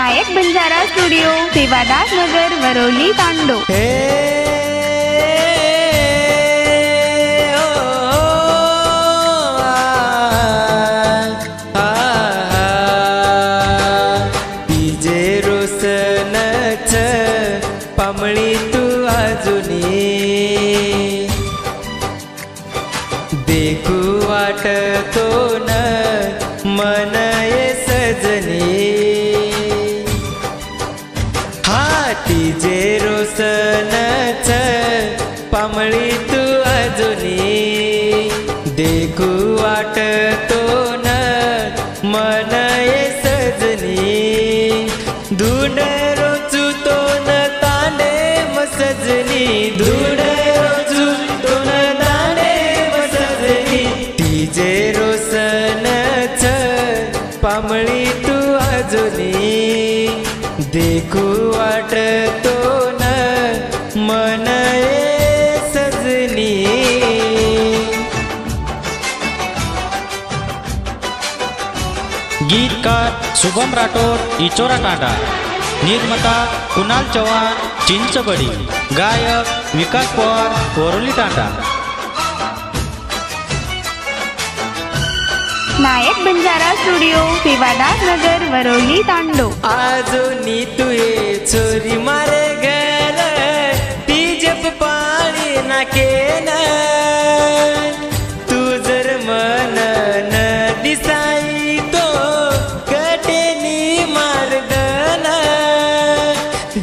नायक Banjara studio, Sevadas नगर, Varolii, तांडो। तिजे रोसनच पामळी तू अजुनी देखू वाटतो न मन ये सजनी। तिजे रोसनच पामळी तू अजुनी देखू वाटतो न मन ये सजनी। धुंड रोचू तो न तांडे म सजनी, धुंड रोचू तो न तांडे म सजनी। तिजे रोसनच पामळी तू अजुनी देखू वाटतो न मन ये सजनी। गीतकार शुभम राठोड, इचोरा टाटा। निर्माता कुणाल चव्हाण, चिंचबडी। गायक विकास पवार, वरोली, टाटा। नायक बंजारा स्टुडिओ, सेवादास नगर, वरोली, तांडो। आजोनी तू ये चोरी मारे घर तिजे पाणी नाकेन तू जर मन न दिसाई तो कटेनी मारदन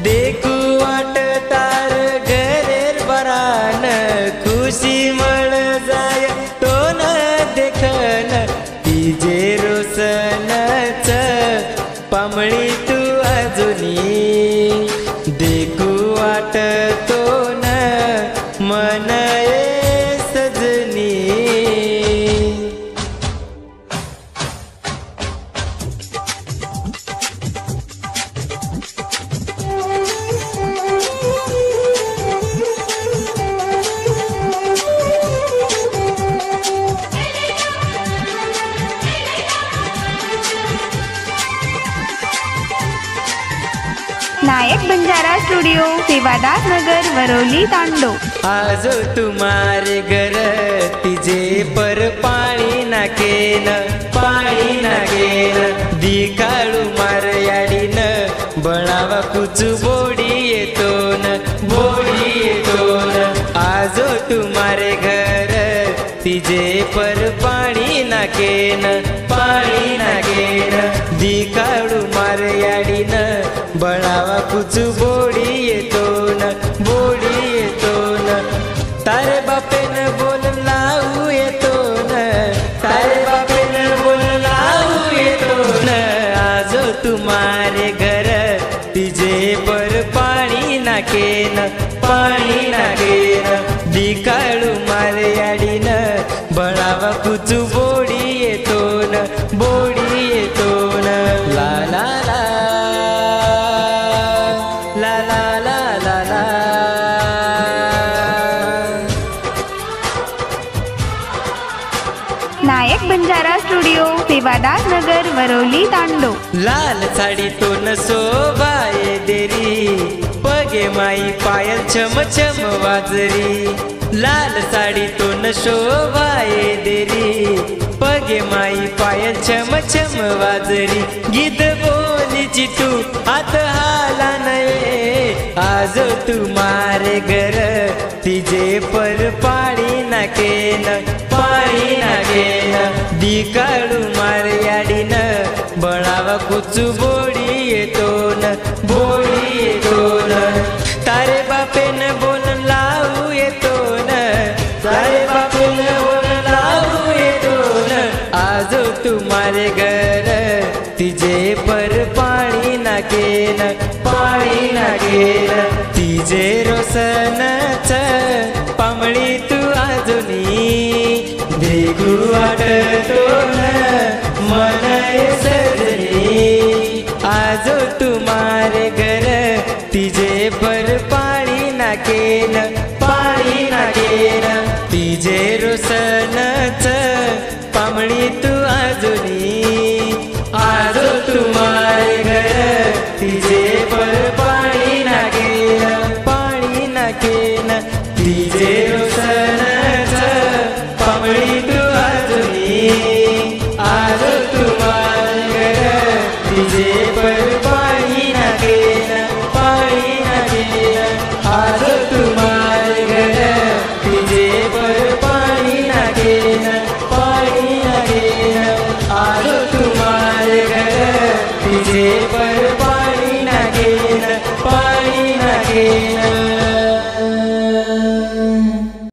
देखू वाट तार घरेर बरान खुशी मळ जाय तो न देखन। तिजे रोसनच पामळी तू अजुनी देखू वाटतो न मन ये सजनी। नायक बंजारा स्टुडिओ, सेवादास नगर, वरोली, तांडो। आज तुम्हारे घर तिजे पर पाणी नाकेन, पाणी नाकेन दिकाळू मार याडीन बळावा कुचू बोडी येतो न, बोडी येतो न। आज तुम्हारे घर तिजे पर पाणी नाकेन, पाणी नाकेन दिकाळू मार याडीन बळावा कुचू बोडी येतो न, बोडी येतो न। तारे बापेन बोल लावू येतो न, तारे बापेन बोल लावू येतो न। आज तुम्हारे घर तिजे पर पाणी नाकेन, पाणी नाकेन दिकाळू मार याडीन बळावा कुचू बोडी येतो न, बोडी येतो न। ला ला ला ला ला ला ला ला। नायक बंजारा स्टुडिओ, सेवादास नगर, वरोली, तांडो। लाल साडी तो न शोभाये देरी पगे माई पायल छम छम वाजरी। लाल साडी तो न शोभाये देरी पगे माई पायल छम छम वाजरी। गीत बोलीची तू हात हाला नये आज तुम्हारे घर तिजे पर पाणी नाकेन, पाणी नाकेन दिकाळू मार याडीन बळावा कुचू बोडी येतो न, बोडी येतो न। तारे बापेन बोल लावू येतो न, तारे बापेन बोल लावू येतो न। आज तुम्हारे घर तिजे पर पाणी नाकेन, पाणी नाकेन तिजे रोसनच पामळी तू अजुनी देखू वाटतो न मन ये सजनी। आज तुम्हारे घर तिजे पर पाणी नाकेन, पाणी नाकेन तिजे रोसनच पामळी तू अजुनी